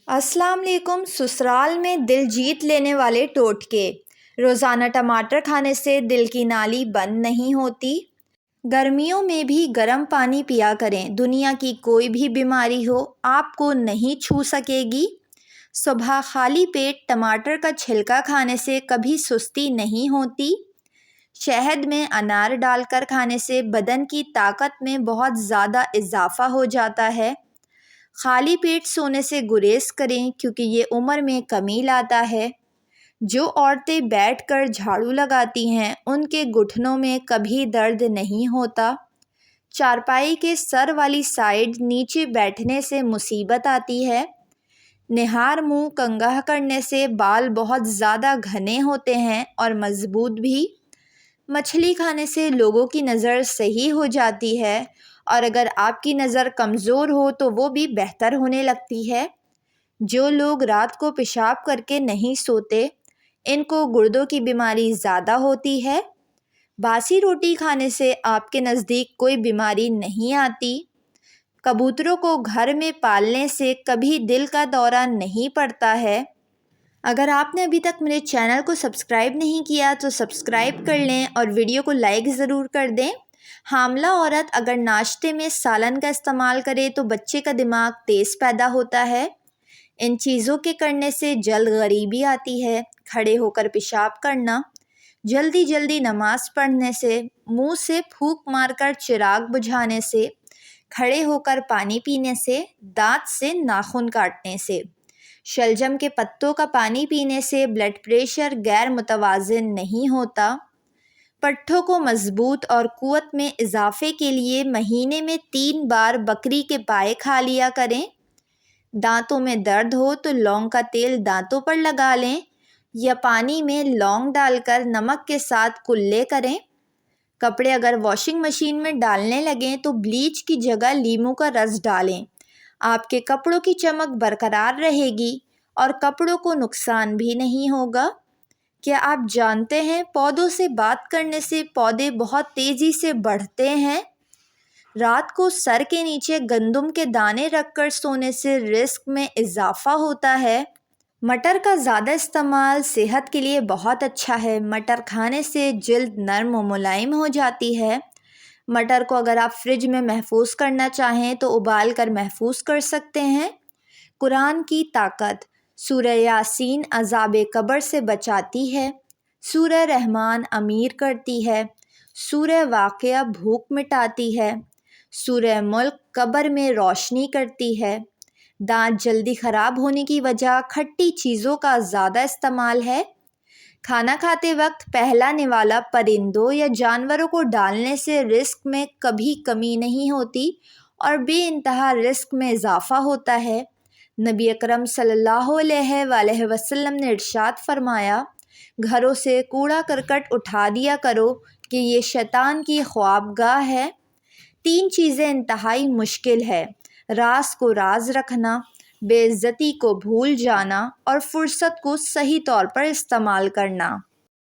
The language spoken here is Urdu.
السلام علیکم۔ سسرال میں دل جیت لینے والے ٹوٹکے۔ روزانہ ٹماٹر کھانے سے دل کی نالی بند نہیں ہوتی۔ گرمیوں میں بھی گرم پانی پیا کریں۔ دنیا کی کوئی بھی بیماری ہو آپ کو نہیں چھو سکے گی۔ صبح خالی پیٹ ٹماٹر کا چھلکا کھانے سے کبھی سستی نہیں ہوتی۔ شہد میں انار ڈال کر کھانے سے بدن کی طاقت میں بہت زیادہ اضافہ ہو جاتا ہے۔ خالی پیٹ سونے سے گریز کریں کیونکہ یہ عمر میں کمی لاتا ہے۔ جو عورتیں بیٹھ کر جھاڑو لگاتی ہیں ان کے گھٹنوں میں کبھی درد نہیں ہوتا۔ چارپائی کے سر والی سائیڈ نیچے بیٹھنے سے مصیبت آتی ہے۔ نہار منہ کنگھا کرنے سے بال بہت زیادہ گھنے ہوتے ہیں اور مضبوط بھی۔ مچھلی کھانے سے لوگوں کی نظر صحیح ہو جاتی ہے اور اگر آپ کی نظر کمزور ہو تو وہ بھی بہتر ہونے لگتی ہے۔ جو لوگ رات کو پیشاب کر کے نہیں سوتے ان کو گردوں کی بیماری زیادہ ہوتی ہے۔ باسی روٹی کھانے سے آپ کے نزدیک کوئی بیماری نہیں آتی۔ کبوتروں کو گھر میں پالنے سے کبھی دل کا دورہ نہیں پڑتا ہے۔ اگر آپ نے ابھی تک میرے چینل کو سبسکرائب نہیں کیا تو سبسکرائب کر لیں اور ویڈیو کو لائک ضرور کر دیں۔ حاملہ عورت اگر ناشتے میں سالن کا استعمال کرے تو بچے کا دماغ تیز پیدا ہوتا ہے۔ ان چیزوں کے کرنے سے جلد غریبی آتی ہے۔ کھڑے ہو کر پیشاب کرنا، جلدی جلدی نماز پڑھنے سے، منہ سے پھونک مار کر چراغ بجھانے سے، کھڑے ہو کر پانی پینے سے، دانت سے ناخن کاٹنے سے، شلجم کے پتوں کا پانی پینے سے بلڈ پریشر غیر متوازن نہیں ہوتا۔ پٹھوں کو مضبوط اور قوت میں اضافے کے لیے مہینے میں 3 بار بکری کے پائے کھا لیا کریں۔ دانتوں میں درد ہو تو لونگ کا تیل دانتوں پر لگا لیں یا پانی میں لونگ ڈال کر نمک کے ساتھ کلے کریں۔ کپڑے اگر واشنگ مشین میں ڈالنے لگیں تو بلیچ کی جگہ لیموں کا رس ڈالیں۔ آپ کے کپڑوں کی چمک برقرار رہے گی اور کپڑوں کو نقصان بھی نہیں ہوگا۔ کیا آپ جانتے ہیں پودوں سے بات کرنے سے پودے بہت تیزی سے بڑھتے ہیں؟ رات کو سر کے نیچے گندم کے دانے رکھ کر سونے سے رزق میں اضافہ ہوتا ہے۔ مٹر کا زیادہ استعمال صحت کے لیے بہت اچھا ہے۔ مٹر کھانے سے جلد نرم و ملائم ہو جاتی ہے۔ مٹر کو اگر آپ فریج میں محفوظ کرنا چاہیں تو ابال کر محفوظ کر سکتے ہیں۔ قرآن کی طاقت۔ سورہ یاسین عذاب قبر سے بچاتی ہے۔ سورہ رحمان امیر کرتی ہے۔ سورہ واقعہ بھوک مٹاتی ہے۔ سورہ ملک قبر میں روشنی کرتی ہے۔ دانت جلدی خراب ہونے کی وجہ کھٹی چیزوں کا زیادہ استعمال ہے۔ کھانا کھاتے وقت پہلا نوالا پرندوں یا جانوروں کو ڈالنے سے رزق میں کبھی کمی نہیں ہوتی اور بے انتہا رزق میں اضافہ ہوتا ہے۔ نبی اکرم صلی اللہ علیہ وآلہ وسلم نے ارشاد فرمایا، گھروں سے کوڑا کرکٹ اٹھا دیا کرو کہ یہ شیطان کی خوابگاہ ہے۔ 3 چیزیں انتہائی مشکل ہے: راز کو راز رکھنا، بے عزتی کو بھول جانا اور فرصت کو صحیح طور پر استعمال کرنا۔